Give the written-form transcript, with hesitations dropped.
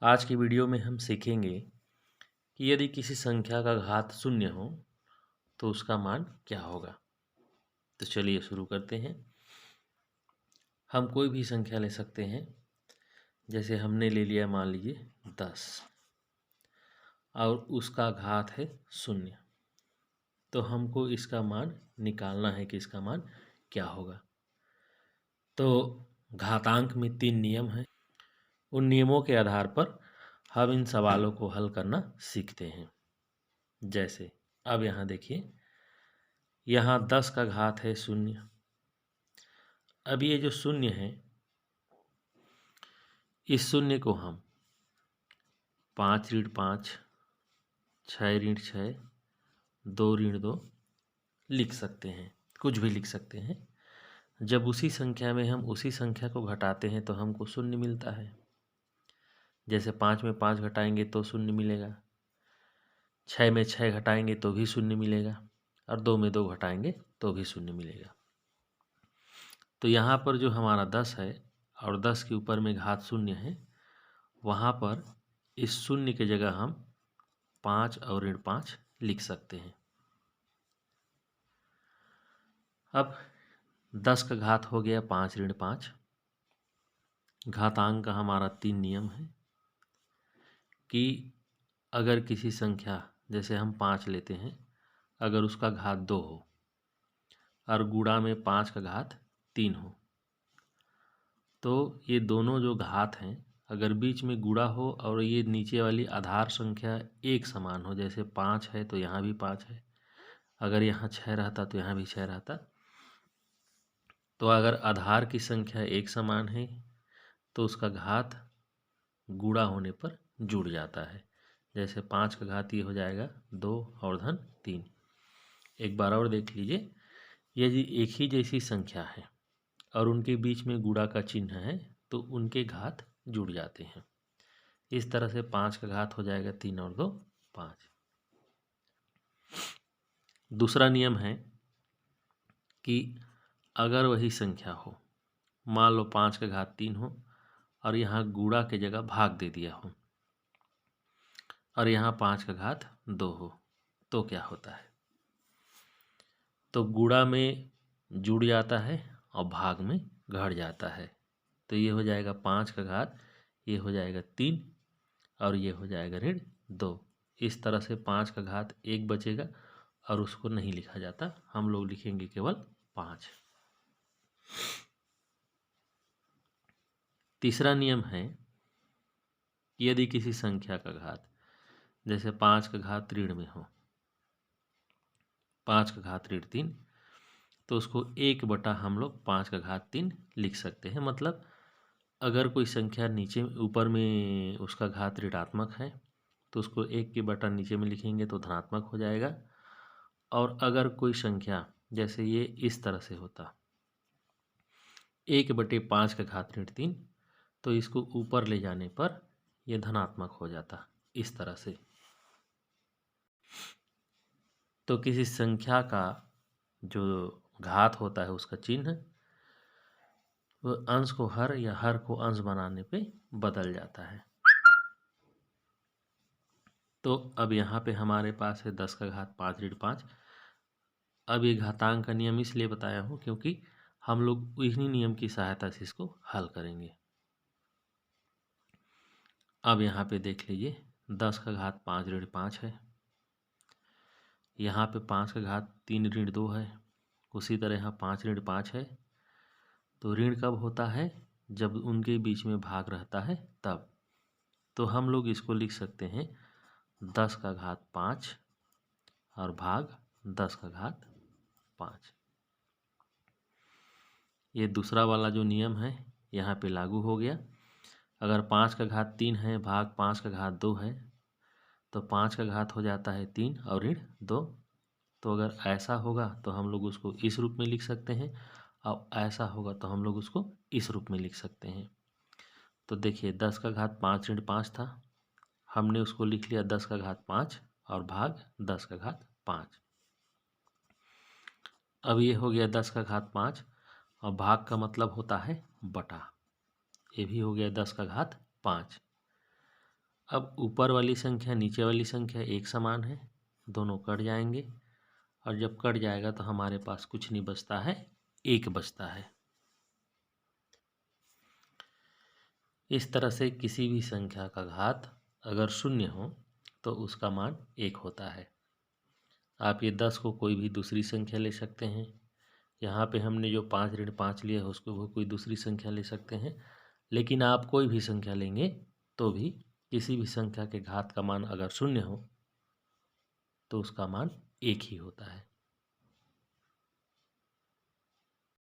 आज की वीडियो में हम सीखेंगे कि यदि किसी संख्या का घात शून्य हो तो उसका मान क्या होगा। तो चलिए शुरू करते हैं। हम कोई भी संख्या ले सकते हैं, जैसे हमने ले लिया मान लीजिए 10 और उसका घात है शून्य। तो हमको इसका मान निकालना है कि इसका मान क्या होगा। तो घातांक में 3 नियम हैं। उन नियमों के आधार पर हम इन सवालों को हल करना सीखते हैं। जैसे अब यहाँ देखिए, यहाँ 10 का घात है शून्य। अब ये जो शून्य है, इस शून्य को हम 5 ऋण 5, 6 ऋण 6, 2 ऋण 2 लिख सकते हैं, कुछ भी लिख सकते हैं। जब उसी संख्या में हम उसी संख्या को घटाते हैं तो हमको शून्य मिलता है। जैसे 5 में 5 घटाएंगे तो शून्य मिलेगा, 6 में 6 घटाएंगे तो भी शून्य मिलेगा, और 2 में 2 घटाएंगे तो भी शून्य मिलेगा। तो यहाँ पर जो हमारा 10 है और 10 के ऊपर में घात शून्य है, वहाँ पर इस शून्य की जगह हम 5 और ऋण 5 लिख सकते हैं। अब 10 का घात हो गया 5 ऋण 5। घातांक का हमारा 3 नियम है कि अगर किसी संख्या, जैसे हम 5 लेते हैं, अगर उसका घात 2 हो और गुणा में 5 का घात 3 हो, तो ये दोनों जो घात हैं अगर बीच में गुणा हो और ये नीचे वाली आधार संख्या एक समान हो, जैसे 5 है तो यहाँ भी 5 है, अगर यहाँ 6 रहता तो यहाँ भी 6 रहता, तो अगर आधार की संख्या एक समान है तो उसका घात गुणा होने पर जुड़ जाता है। जैसे 5 का घात ये हो जाएगा 2 और धन 3। एक बार और देख लीजिए, यदि एक ही जैसी संख्या है और उनके बीच में गुणा का चिन्ह है तो उनके घात जुड़ जाते हैं। इस तरह से 5 का घात हो जाएगा 3 और 2 5। दूसरा नियम है कि अगर वही संख्या हो, मान लो 5 का घात 3 हो और यहाँ गुणा के जगह भाग दे दिया हो, और यहाँ 5 का घात 2 हो, तो क्या होता है? तो गुणा में जुड़ जाता है और भाग में घट जाता है। तो ये हो जाएगा 5 का घात, ये हो जाएगा 3 और ये हो जाएगा ऋण 2। इस तरह से 5 का घात 1 बचेगा और उसको नहीं लिखा जाता, हम लोग लिखेंगे केवल 5। तीसरा नियम है कि यदि किसी संख्या का घात, जैसे 5 का घात ऋण में हो, 5 का घात ऋण 3, तो उसको 1 बटा हम लोग 5 का घात 3 लिख सकते हैं। मतलब अगर कोई संख्या नीचे ऊपर में उसका घात ऋणात्मक है तो उसको 1 के बटा नीचे में लिखेंगे तो धनात्मक हो जाएगा। और अगर कोई संख्या जैसे ये इस तरह से होता 1/5 का घात ऋण 3, तो इसको ऊपर ले जाने पर यह धनात्मक हो जाता इस तरह से। तो किसी संख्या का जो घात होता है उसका चिन्ह वो अंश को हर या हर को अंश बनाने पे बदल जाता है। तो अब यहाँ पे हमारे पास है 10 का घात 5 ऋण 5। अब ये घातांक का नियम इसलिए बताया हूँ क्योंकि हम लोग इन्हीं नियम की सहायता से इसको हल करेंगे। अब यहाँ पे देख लीजिए 10 का घात 5 ऋण 5 है, यहाँ पे 5 का घात 3 ऋण 2 है, उसी तरह यहाँ 5 ऋण 5 है। तो ऋण कब होता है? जब उनके बीच में भाग रहता है तब। तो हम लोग इसको लिख सकते हैं 10 का घात 5 और भाग 10 का घात 5। ये दूसरा वाला जो नियम है यहाँ पे लागू हो गया। अगर 5 का घात 3 है भाग 5 का घात 2 है तो 5 का घात हो जाता है 3 और ऋण 2। तो अगर ऐसा होगा तो हम लोग उसको इस रूप में लिख सकते हैं, और ऐसा होगा तो हम लोग उसको इस रूप में लिख सकते हैं। तो देखिए 10 का घात 5 ऋण 5 था, हमने उसको लिख लिया 10 का घात 5 और भाग 10 का घात 5। अब ये हो गया 10 का घात 5 और भाग का मतलब होता है बटा, ये भी हो गया 10 का घात 5। अब ऊपर वाली संख्या नीचे वाली संख्या एक समान है, दोनों कट जाएंगे और जब कट जाएगा तो हमारे पास कुछ नहीं बचता है, एक बचता है। इस तरह से किसी भी संख्या का घात अगर शून्य हो तो उसका मान एक होता है। आप ये 10 को कोई भी दूसरी संख्या ले सकते हैं। यहाँ पे हमने जो 5-5 लिया है उसको वो कोई दूसरी संख्या ले सकते हैं, लेकिन आप कोई भी संख्या लेंगे तो भी किसी भी संख्या के घात का मान अगर शून्य हो तो उसका मान एक ही होता है।